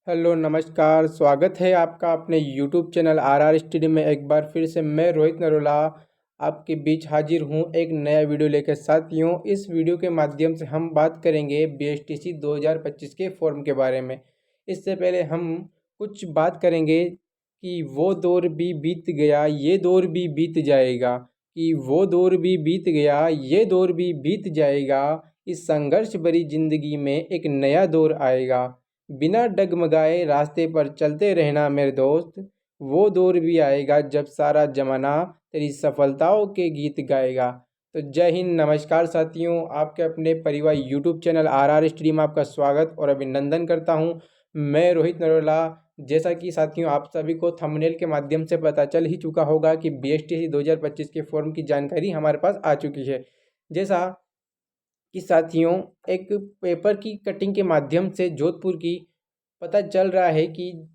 Hello नमस्कार, स्वागत है आपका अपने यूट्यूब चैनल आर स्टडी में। एक बार फिर से मैं रोहित नरोला आपके बीच हाजिर हूँ एक नया वीडियो लेकर। साथियों, इस वीडियो के माध्यम से हम बात करेंगे बीएसटीसी 2025 के फॉर्म के बारे में। इससे पहले हम कुछ बात करेंगे कि वो दौर भी बीत गया, ये दौर भी बीत जाएगा, कि वो दौर भी बीत गया, ये दौर भी बीत जाएगा। इस संघर्ष भरी जिंदगी में एक नया दौर आएगा। बिना डगमगाए रास्ते पर चलते रहना मेरे दोस्त। वो दौर भी आएगा जब सारा जमाना तेरी सफलताओं के गीत गाएगा। तो जय हिंद, नमस्कार साथियों, आपके अपने परिवार यूट्यूब चैनल आर स्टडी में आपका स्वागत और अभिनंदन करता हूं। मैं रोहित नरोला। जैसा कि साथियों, आप सभी को थंबनेल के माध्यम से पता चल ही चुका होगा कि बीएसटीसी 2025 के फॉर्म की जानकारी हमारे पास आ चुकी है। जैसा कि साथियों, एक पेपर की कटिंग के माध्यम से जोधपुर की पता चल रहा है कि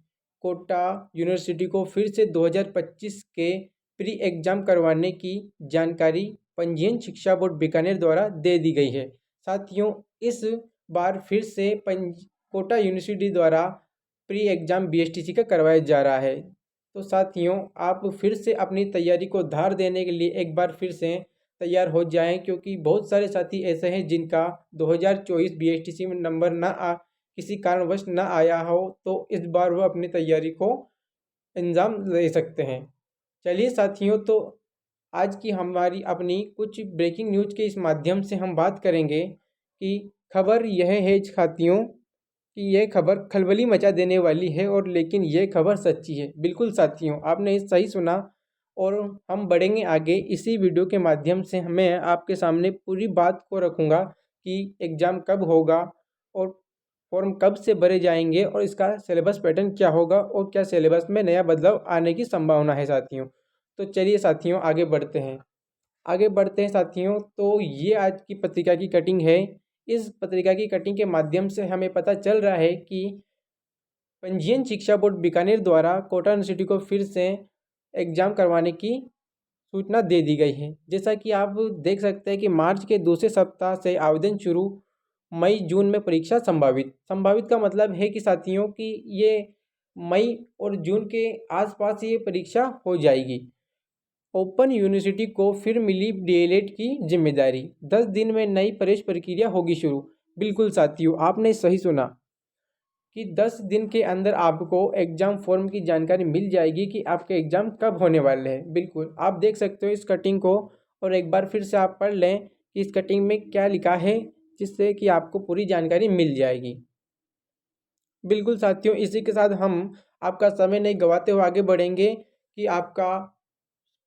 कोटा यूनिवर्सिटी को फिर से 2025 के प्री एग्ज़ाम करवाने की जानकारी पंजीयन शिक्षा बोर्ड बीकानेर द्वारा दे दी गई है। साथियों, इस बार फिर से कोटा यूनिवर्सिटी द्वारा प्री एग्ज़ाम बीएसटीसी का करवाया जा रहा है। तो साथियों, आप फिर से अपनी तैयारी को धार देने के लिए एक बार फिर से तैयार हो जाएं, क्योंकि बहुत सारे साथी ऐसे हैं जिनका 2024 बीएसटीसी में नंबर किसी कारणवश ना आया हो, तो इस बार वो अपनी तैयारी को अंजाम दे सकते हैं। चलिए साथियों, तो आज की हमारी अपनी कुछ ब्रेकिंग न्यूज़ के इस माध्यम से हम बात करेंगे कि खबर यह है साथियों कि यह खबर खलबली मचा देने वाली है, और लेकिन यह खबर सच्ची है। बिल्कुल साथियों, आपने सही सुना। और हम बढ़ेंगे आगे। इसी वीडियो के माध्यम से मैं आपके सामने पूरी बात को रखूँगा कि एग्ज़ाम कब होगा और फॉर्म कब से भरे जाएंगे और इसका सिलेबस पैटर्न क्या होगा और क्या सिलेबस में नया बदलाव आने की संभावना है साथियों। तो चलिए साथियों, आगे बढ़ते हैं साथियों। तो ये आज की पत्रिका की कटिंग है। इस पत्रिका की कटिंग के माध्यम से हमें पता चल रहा है कि पंजीयन शिक्षा बोर्ड बीकानेर द्वारा कोटा यूनिवर्सिटी को फिर से एग्ज़ाम करवाने की सूचना दे दी गई है। जैसा कि आप देख सकते हैं कि मार्च के दूसरे सप्ताह से आवेदन शुरू, मई जून में परीक्षा संभावित। संभावित का मतलब है कि साथियों कि ये मई और जून के आसपास ये परीक्षा हो जाएगी। ओपन यूनिवर्सिटी को फिर मिली डीएलएड की जिम्मेदारी, 10 दिन में नई प्रवेश प्रक्रिया होगी शुरू। बिल्कुल साथियों, आपने सही सुना कि 10 दिन के अंदर आपको एग्ज़ाम फॉर्म की जानकारी मिल जाएगी कि आपके एग्ज़ाम कब होने वाले हैं। बिल्कुल, आप देख सकते हो इस कटिंग को, और एक बार फिर से आप पढ़ लें कि इस कटिंग में क्या लिखा है, जिससे कि आपको पूरी जानकारी मिल जाएगी। बिल्कुल साथियों, इसी के साथ हम आपका समय नहीं गंवाते हुए आगे बढ़ेंगे कि आपका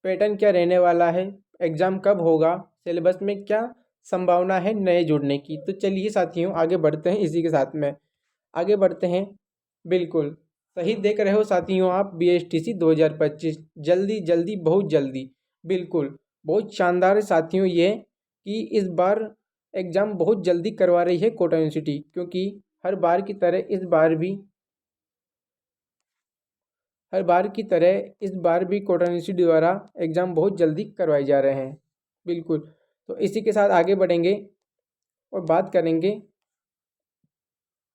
पैटर्न क्या रहने वाला है, एग्ज़ाम कब होगा, सिलेबस में क्या संभावना है नए जुड़ने की। तो चलिए साथियों, आगे बढ़ते हैं। इसी के साथ में आगे बढ़ते हैं। बिल्कुल सही देख रहे हो साथियों आप, बीएसटीसी 2025 जल्दी जल्दी बहुत जल्दी। बिल्कुल बहुत शानदार है साथियों ये कि इस बार एग्ज़ाम बहुत जल्दी करवा रही है कोटा यूनिवर्सिटी, क्योंकि हर बार की तरह इस बार भी कोटा यूनिवर्सिटी द्वारा एग्ज़ाम बहुत जल्दी करवाए जा रहे हैं। बिल्कुल, तो इसी के साथ आगे बढ़ेंगे और बात करेंगे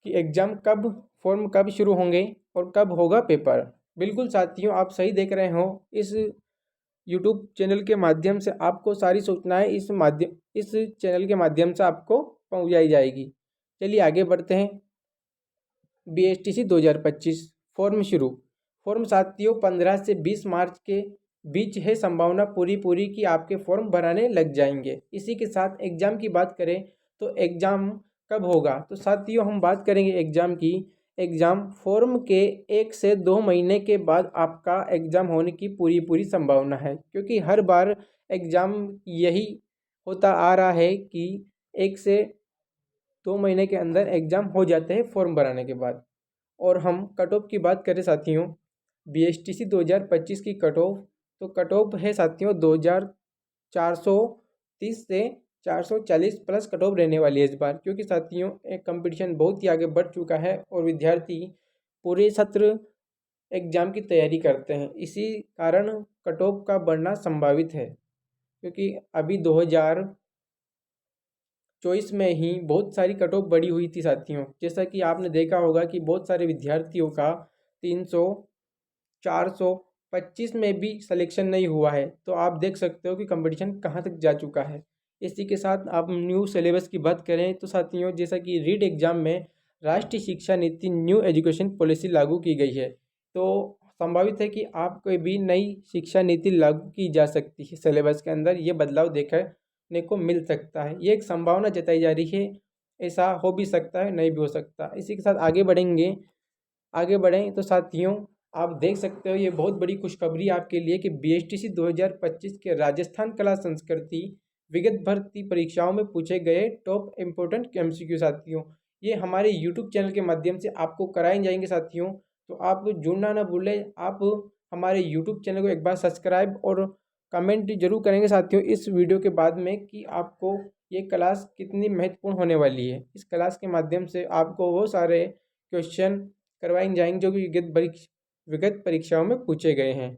कि एग्ज़ाम कब, फॉर्म कब शुरू होंगे और कब होगा पेपर। बिल्कुल साथियों, आप सही देख रहे हो। इस यूट्यूब चैनल के माध्यम से आपको सारी सूचनाएं इस चैनल के माध्यम से आपको पहुंचाई जाएगी। चलिए आगे बढ़ते हैं। बीएसटीसी 2025 फॉर्म शुरू। फॉर्म साथियों 15 से 20 मार्च के बीच है संभावना पूरी पूरी कि आपके फॉर्म भराने लग जाएंगे। इसी के साथ एग्ज़ाम की बात करें तो एग्ज़ाम कब होगा, तो साथियों हम बात करेंगे एग्ज़ाम की। एग्ज़ाम फॉर्म के 1 से 2 महीने के बाद आपका एग्ज़ाम होने की पूरी पूरी संभावना है, क्योंकि हर बार एग्ज़ाम यही होता आ रहा है कि 1 से 2 महीने के अंदर एग्ज़ाम हो जाते हैं फॉर्म भराने के बाद। और हम कट ऑफ की बात करें साथियों, बीएसटीसी 2025 की कट ऑफ, तो कट ऑफ है साथियों 2430 से 440 प्लस कट ऑफ रहने वाली है इस बार, क्योंकि साथियों एक कंपटीशन बहुत ही आगे बढ़ चुका है और विद्यार्थी पूरे सत्र एग्ज़ाम की तैयारी करते हैं। इसी कारण कट ऑफ का बढ़ना संभावित है, क्योंकि अभी चॉइस में ही बहुत सारी कट ऑफ बढ़ी हुई थी साथियों। जैसा कि आपने देखा होगा कि बहुत सारे विद्यार्थियों का 300, 425 में भी सिलेक्शन नहीं हुआ है। तो आप देख सकते हो कि कंपटीशन कहाँ तक जा चुका है। इसी के साथ आप न्यू सिलेबस की बात करें तो साथियों, जैसा कि रीड एग्जाम में राष्ट्रीय शिक्षा नीति न्यू एजुकेशन पॉलिसी लागू की गई है, तो संभावित है कि आपको भी नई शिक्षा नीति लागू की जा सकती है। सिलेबस के अंदर ये बदलाव देखने को मिल सकता है, ये एक संभावना जताई जा रही है। ऐसा हो भी सकता है, नहीं भी हो सकता। इसी के साथ आगे बढ़ें तो साथियों, आप देख सकते हो ये बहुत बड़ी खुशखबरी आपके लिए कि बीएसटीसी 2025 के राजस्थान कला संस्कृति विगत भर्ती परीक्षाओं में पूछे गए टॉप इम्पोर्टेंट एमसीक्यू साथियों, ये हमारे यूट्यूब चैनल के माध्यम से आपको कराए जाएंगे साथियों। तो आप जुड़ना ना भूलें, आप हमारे यूट्यूब चैनल को एक बार सब्सक्राइब और कमेंट जरूर करेंगे साथियों इस वीडियो के बाद में कि आपको ये क्लास कितनी महत्वपूर्ण होने वाली है। इस क्लास के माध्यम से आपको वो सारे क्वेश्चन करवाए जाएंगे जो कि विगत परीक्षाओं में पूछे गए हैं।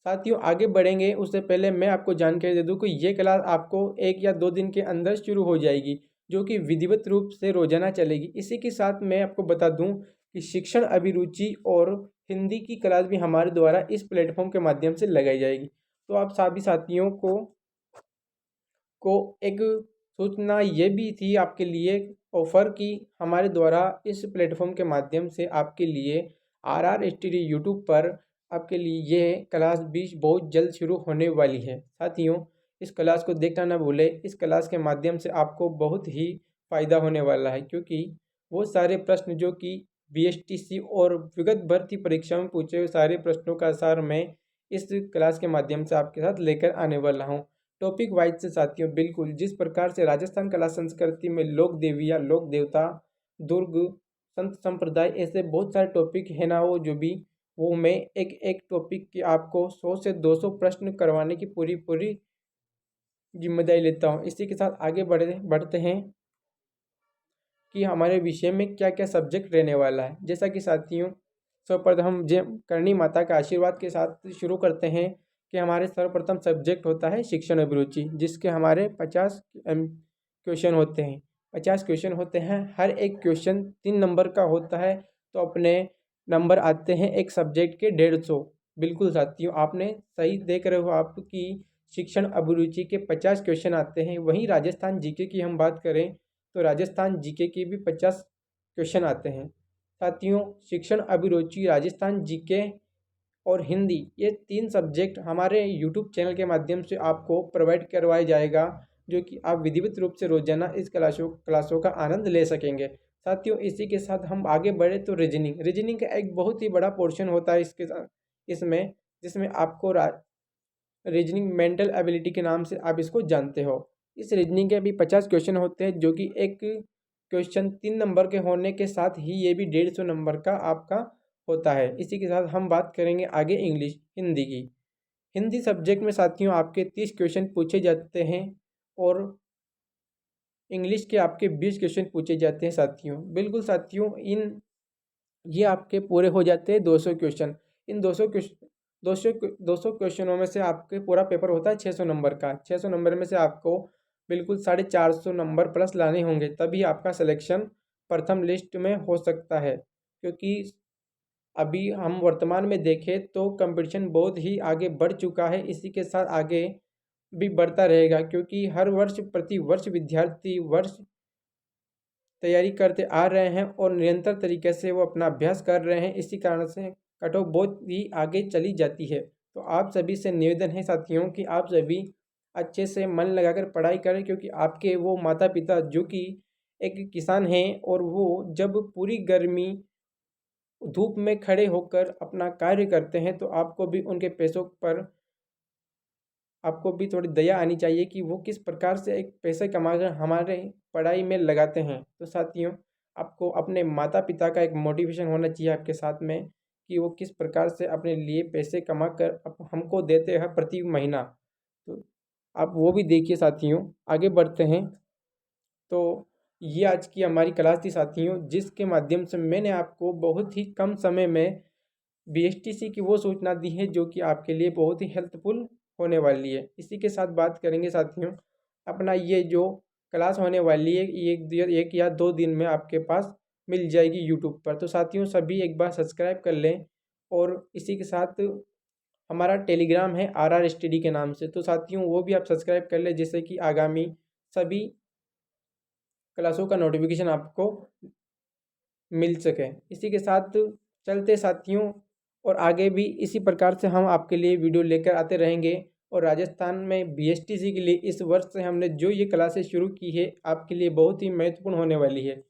साथियों आगे बढ़ेंगे उससे पहले मैं आपको जानकारी दे दूं कि ये क्लास आपको 1 या 2 दिन के अंदर शुरू हो जाएगी, जो कि विधिवत रूप से रोजाना चलेगी। इसी के साथ मैं आपको बता दूं कि शिक्षण अभिरुचि और हिंदी की क्लास भी हमारे द्वारा इस प्लेटफॉर्म के माध्यम से लगाई जाएगी। तो आप सभी साथियों को एक सूचना ये भी थी आपके लिए ऑफर की हमारे द्वारा इस प्लेटफॉर्म के माध्यम से आपके लिए RR स्टडी यूट्यूब पर आपके लिए ये क्लास भी बहुत जल्द शुरू होने वाली है। साथियों इस क्लास को देखना ना भूलें, इस क्लास के माध्यम से आपको बहुत ही फ़ायदा होने वाला है, क्योंकि वो सारे प्रश्न जो कि बीएसटीसी और विगत भर्ती परीक्षा में पूछे हुए सारे प्रश्नों का सार मैं इस क्लास के माध्यम से आपके साथ लेकर आने वाला हूँ। टॉपिक वाइज से साथियों, बिल्कुल जिस प्रकार से राजस्थान कला संस्कृति में लोक देविया, लोक देवता, दुर्ग, संत संप्रदाय, ऐसे बहुत सारे टॉपिक है ना, वो मैं एक एक टॉपिक की आपको 100 से 200 प्रश्न करवाने की पूरी पूरी जिम्मेदारी लेता हूँ। इसी के साथ आगे बढ़ते हैं कि हमारे विषय में क्या क्या सब्जेक्ट रहने वाला है। जैसा कि साथियों सर्वप्रथम हम जय करणी माता का आशीर्वाद के साथ शुरू करते हैं कि हमारे सर्वप्रथम सब्जेक्ट होता है शिक्षण अभिरुचि, जिसके हमारे 50 क्वेश्चन होते हैं। 50 क्वेश्चन होते हैं, हर एक क्वेश्चन 3 नंबर का होता है। तो अपने नंबर आते हैं एक सब्जेक्ट के 150। बिल्कुल साथियों आपने सही देख रहे हो, आपकी शिक्षण अभिरुचि के 50 क्वेश्चन आते हैं। वहीं राजस्थान जीके की हम बात करें तो राजस्थान जीके के भी 50 क्वेश्चन आते हैं। साथियों शिक्षण अभिरुचि, राजस्थान जीके और हिंदी, ये 3 सब्जेक्ट हमारे यूट्यूब चैनल के माध्यम से आपको प्रोवाइड करवाया जाएगा, जो कि आप विधिवत रूप से रोजाना इस क्लासों का आनंद ले सकेंगे। साथियों इसी के साथ हम आगे बढ़े तो रीजनिंग का एक बहुत ही बड़ा पोर्शन होता है इसके साथ इसमें, जिसमें आपको रीजनिंग मेंटल एबिलिटी के नाम से आप इसको जानते हो। इस रीजनिंग के भी 50 क्वेश्चन होते हैं, जो कि एक क्वेश्चन 3 नंबर के होने के साथ ही ये भी 150 नंबर का आपका होता है। इसी के साथ हम बात करेंगे आगे हिंदी की। हिंदी सब्जेक्ट में साथियों आपके 30 क्वेश्चन पूछे जाते हैं और इंग्लिश के आपके 20 क्वेश्चन पूछे जाते हैं साथियों। बिल्कुल साथियों, ये आपके पूरे हो जाते हैं 200 क्वेश्चन। इन 200 क्वेश्चनों में से आपके पूरा पेपर होता है 600 नंबर का। 600 नंबर में से आपको बिल्कुल 450 नंबर प्लस लाने होंगे, तभी आपका सिलेक्शन प्रथम लिस्ट में हो सकता है। क्योंकि अभी हम वर्तमान में देखें तो कंपटीशन बहुत ही आगे बढ़ चुका है। इसी के साथ आगे भी बढ़ता रहेगा, क्योंकि हर वर्ष प्रति वर्ष विद्यार्थी तैयारी करते आ रहे हैं और निरंतर तरीके से वो अपना अभ्यास कर रहे हैं। इसी कारण से कट ऑफ बहुत ही आगे चली जाती है। तो आप सभी से निवेदन है साथियों कि आप सभी अच्छे से मन लगाकर पढ़ाई करें, क्योंकि आपके वो माता पिता जो कि एक किसान हैं और वो जब पूरी गर्मी धूप में खड़े होकर अपना कार्य करते हैं, तो आपको भी उनके पैसों पर आपको भी थोड़ी दया आनी चाहिए कि वो किस प्रकार से एक पैसे कमाकर हमारे पढ़ाई में लगाते हैं। तो साथियों आपको अपने माता पिता का एक मोटिवेशन होना चाहिए आपके साथ में, कि वो किस प्रकार से अपने लिए पैसे कमा कर हमको देते हैं प्रति महीना। तो आप वो भी देखिए साथियों। आगे बढ़ते हैं तो ये आज की हमारी क्लास थी साथियों, जिसके माध्यम से मैंने आपको बहुत ही कम समय में बीएसटीसी की वो सूचना दी है जो कि आपके लिए बहुत ही हेल्पफुल होने वाली है। इसी के साथ बात करेंगे साथियों अपना ये जो क्लास होने वाली है, एक या 2 दिन में आपके पास मिल जाएगी यूट्यूब पर। तो साथियों सभी एक बार सब्सक्राइब कर लें और इसी के साथ हमारा टेलीग्राम है RR स्टडी के नाम से, तो साथियों वो भी आप सब्सक्राइब कर लें, जिससे कि आगामी सभी क्लासों का नोटिफिकेशन आपको मिल सके। इसी के साथ चलते साथियों, और आगे भी इसी प्रकार से हम आपके लिए वीडियो लेकर आते रहेंगे। और राजस्थान में BSTC के लिए इस वर्ष से हमने जो ये क्लासेस शुरू की है, आपके लिए बहुत ही महत्वपूर्ण होने वाली है।